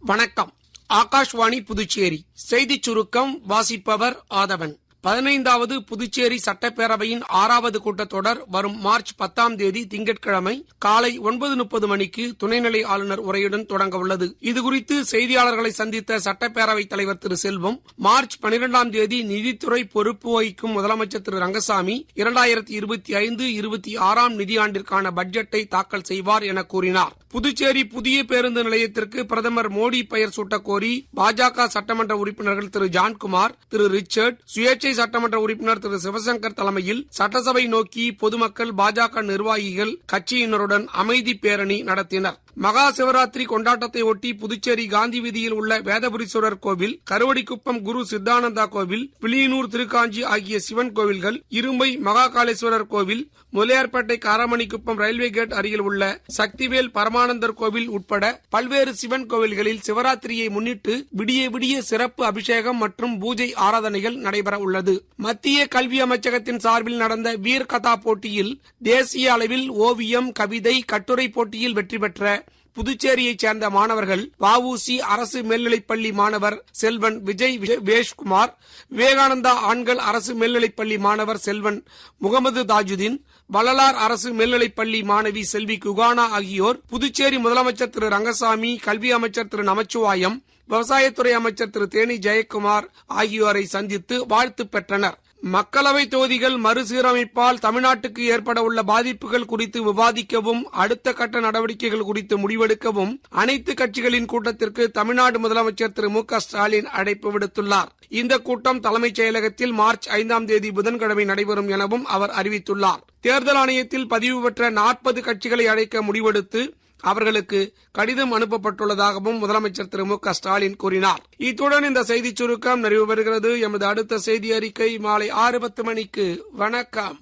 வணக்கம். ஆகாஷ்வாணி புதுச்சேரி செய்திச் சுருக்கம் வாசிப்பவர் ஆதவன். 15வது புதுச்சேரி சட்டப்பேரவையின் 6வது கூட்டத்தொடர் வரும் மார்ச் 10ஆம் தேதி திங்கட்கிழமை காலை 9:30 மணிக்கு துணைநிலை ஆளுநர் உரையுடன் தொடங்க உள்ளது. இதுகுறித்து செய்தியாளர்களை சந்தித்த சட்டப்பேரவைத் தலைவர் திரு செல்வம், மார்ச் 12ஆம் தேதி நிதித்துறை பொறுப்பு வகிக்கும் முதலமைச்சர் திரு ரங்கசாமி 2025-26 நிதியாண்டிற்கான பட்ஜெட்டை தாக்கல் செய்வார் என கூறினார். புதுச்சேரி புதிய பேருந்து நிலையத்திற்கு பிரதமர் மோடி பெயர் சூட்டக் கோரி பாஜக சட்டமன்ற உறுப்பினர்கள் திரு ஜான்குமார், திரு ரிச்சர்ட், சுயேட்சை சட்டமன்ற உறுப்பினர் திரு சிவசங்கர் தலைமையில் சட்டசபை நோக்கி பொதுமக்கள், பாஜக நிர்வாகிகள், கட்சியினருடன் அமைதி பேரணி நடத்தினர். மகா சிவராத்திரி கொண்டாட்டத்தை ஒட்டி புதுச்சேரி காந்தி வீதியில் உள்ள வேதபுரீஸ்வரர் கோவில், கருவடிக்குப்பம் குரு சித்தானந்தா கோவில், வில்லியனூர் திருக்காஞ்சி ஆகிய சிவன் கோவில்கள், இரும்பை மகாகாளேஸ்வரர் கோவில், முலையார்பேட்டை காரமணிக்குப்பம் ரயில்வே கேட் அருகில் உள்ள சக்திவேல் பரமானந்தர் கோவில் உட்பட பல்வேறு சிவன் கோவில்களில் சிவராத்திரியை முன்னிட்டு விடிய விடிய சிறப்பு அபிஷேகம் மற்றும் பூஜை ஆராதனைகள் நடைபெற உள்ளது. மத்திய கல்வி அமைச்சகத்தின் சார்பில் நடந்த வீர் கதா போட்டியில் தேசிய அளவில் ஓவியம், கவிதை, கட்டுரை போட்டியில் வெற்றி பெற்ற புதுச்சேரியைச் சேர்ந்த மாணவர்கள் வஉசி அரசு மேல்நிலைப்பள்ளி மாணவர் செல்வன் விஜய் வேஷ்குமார், விவேகானந்தா ஆண்கள் அரசு மேல்நிலைப்பள்ளி மாணவர் செல்வன் முகமது தாஜுதீன், வள்ளலார் அரசு மேல்நிலைப்பள்ளி மாணவி செல்வி குகானா ஆகியோர் புதுச்சேரி முதலமைச்சர் திரு ரங்கசாமி, கல்வி அமைச்சர் திரு நமச்சிவாயம், விவசாயத்துறை அமைச்சர் திரு தேனி ஜெயக்குமார் ஆகியோரை சந்தித்து வாழ்த்து பெற்றனர். மக்களவை தொகுதிகள் மறுசீரமைப்பால் தமிழ்நாட்டுக்கு ஏற்பட உள்ள பாதிப்புகள் குறித்து விவாதிக்கவும், அடுத்த கட்ட நடவடிக்கைகள் குறித்து முடிவெடுக்கவும் அனைத்து கட்சிகளின் கூட்டத்திற்கு தமிழ்நாடு முதலமைச்சர் திரு மு.க.ஸ்டாலின் அழைப்பு விடுத்துள்ளார். இந்த கூட்டம் தலைமைச் செயலகத்தில் மார்ச் 5ஆம் தேதி புதன்கிழமை நடைபெறும் எனவும் அவர் அறிவித்துள்ளார். தேர்தல் ஆணையத்தில் பதிவு பெற்ற 40 கட்சிகளை அழைக்க முடிவெடுத்து அவர்களுக்கு கடிதம் அனுப்பப்பட்டுள்ளதாகவும் முதலமைச்சர் திரு மு.க.ஸ்டாலின் கூறினார். இத்துடன் இந்த செய்திச் சுருக்கம் நிறைவு பெறுகிறது. எமது அடுத்த செய்தி அறிக்கை மாலை 6:10 மணிக்கு. வணக்கம்.